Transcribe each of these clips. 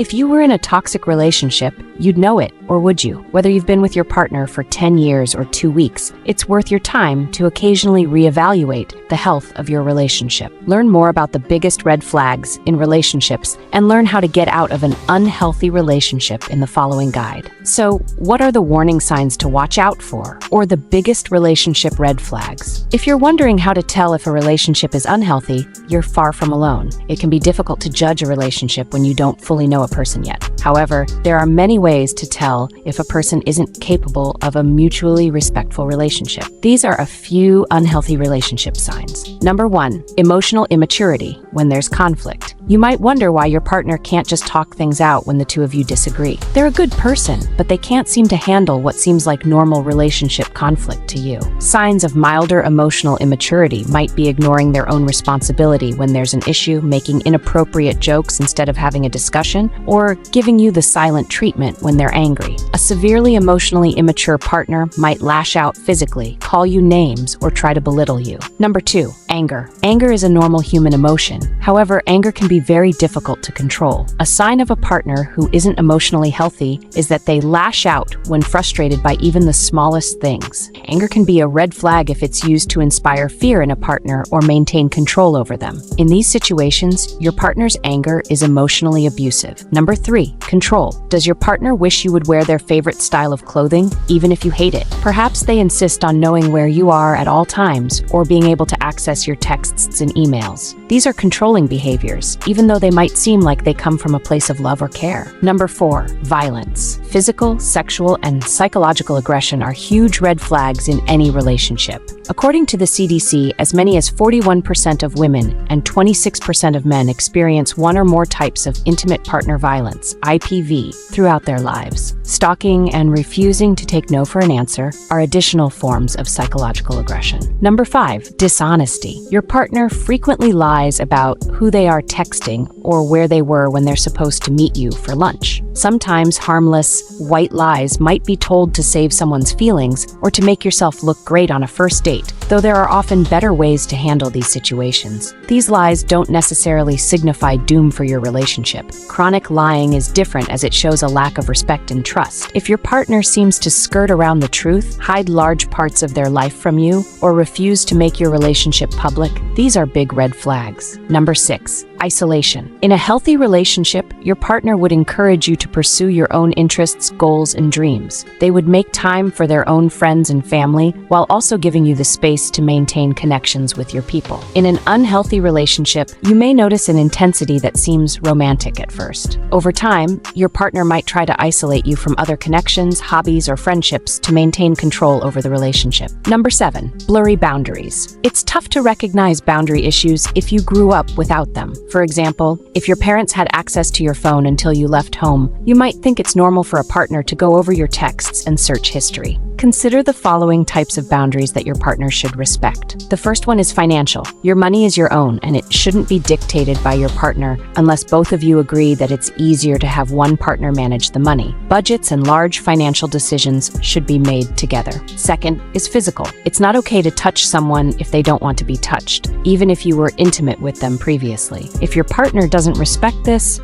If you were in a toxic relationship, you'd know it, or would you? Whether you've been with your partner for 10 years or 2 weeks, it's worth your time to occasionally reevaluate the health of your relationship. Learn more about the biggest red flags in relationships and learn how to get out of an unhealthy relationship in the following guide. So, what are the warning signs to watch out for, or the biggest relationship red flags? If you're wondering how to tell if a relationship is unhealthy, you're far from alone. It can be difficult to judge a relationship when you don't fully know a person yet. However, there are many ways to tell if a person isn't capable of a mutually respectful relationship. These are a few unhealthy relationship signs. Number 1, emotional immaturity when there's conflict. You might wonder why your partner can't just talk things out when the two of you disagree. They're a good person, but they can't seem to handle what seems like normal relationship conflict to you. Signs of milder emotional immaturity might be ignoring their own responsibility when there's an issue, making inappropriate jokes instead of having a discussion, or giving you the silent treatment when they're angry. A severely emotionally immature partner might lash out physically, call you names, or try to belittle you. Number 2, anger. Anger is a normal human emotion. However, anger can be very difficult to control. A sign of a partner who isn't emotionally healthy is that they lash out when frustrated by even the smallest things. Anger can be a red flag if it's used to inspire fear in a partner or maintain control over them. In these situations, your partner's anger is emotionally abusive. Number 3, control. Does your partner wish you would wear their favorite style of clothing, even if you hate it? Perhaps they insist on knowing where you are at all times or being able to access your texts and emails. These are controlling behaviors, even though they might seem like they come from a place of love or care. Number 4, violence. Physical, sexual, and psychological aggression are huge red flags in any relationship. According to the CDC, as many as 41% of women and 26% of men experience one or more types of intimate partner violence, IPV, throughout their lives. Stalking and refusing to take no for an answer are additional forms of psychological aggression. Number 5, dishonesty. Your partner frequently lies about who they are texting or where they were when they're supposed to meet you for lunch. Sometimes harmless, white lies might be told to save someone's feelings or to make yourself look great on a first date, though there are often better ways to handle these situations. These lies don't necessarily signify doom for your relationship. Chronic lying is different as it shows a lack of respect and trust. If your partner seems to skirt around the truth, hide large parts of their life from you, or refuse to make your relationship public, these are big red flags. Number 6, isolation. In a healthy relationship, your partner would encourage you to pursue your own interests, goals, and dreams. They would make time for their own friends and family while also giving you the space to maintain connections with your people. In an unhealthy relationship, you may notice an intensity that seems romantic at first. Over time, your partner might try to isolate you from other connections, hobbies, or friendships to maintain control over the relationship. Number 7, blurry boundaries. It's tough to recognize boundary issues if you grew up without them. For example, if your parents had access to your phone until you left home, you might think it's normal for a partner to go over your texts and search history. Consider the following types of boundaries that your partner should respect. The first one is financial. Your money is your own, and it shouldn't be dictated by your partner unless both of you agree that it's easier to have one partner manage the money. Budgets and large financial decisions should be made together. Second is physical. It's not okay to touch someone if they don't want to be touched, even if you were intimate with them previously. If your partner doesn't respect this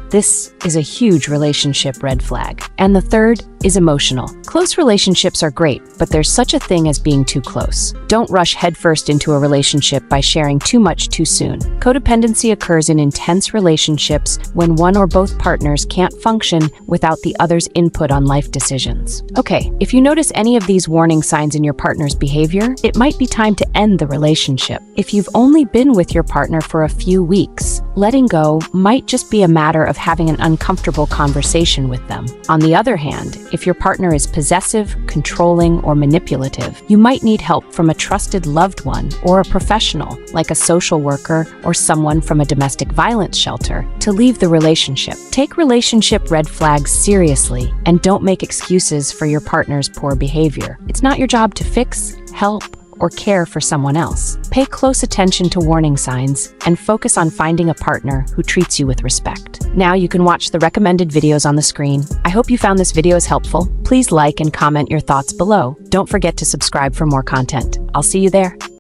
is a huge relationship red flag. And the third is emotional. Close relationships are great, but there's such a thing as being too close. Don't rush headfirst into a relationship by sharing too much too soon. Codependency occurs in intense relationships when one or both partners can't function without the other's input on life decisions. Okay, if you notice any of these warning signs in your partner's behavior, it might be time to end the relationship. If you've only been with your partner for a few weeks, letting go might just be a matter of having an uncomfortable conversation with them. On the other hand, if your partner is possessive, controlling, or manipulative, you might need help from a trusted loved one or a professional, like a social worker or someone from a domestic violence shelter, to leave the relationship. Take relationship red flags seriously and don't make excuses for your partner's poor behavior. It's not your job to fix, help, or care for someone else. Pay close attention to warning signs and focus on finding a partner who treats you with respect. Now you can watch the recommended videos on the screen. I hope you found this video as helpful. Please like and comment your thoughts below. Don't forget to subscribe for more content. I'll see you there.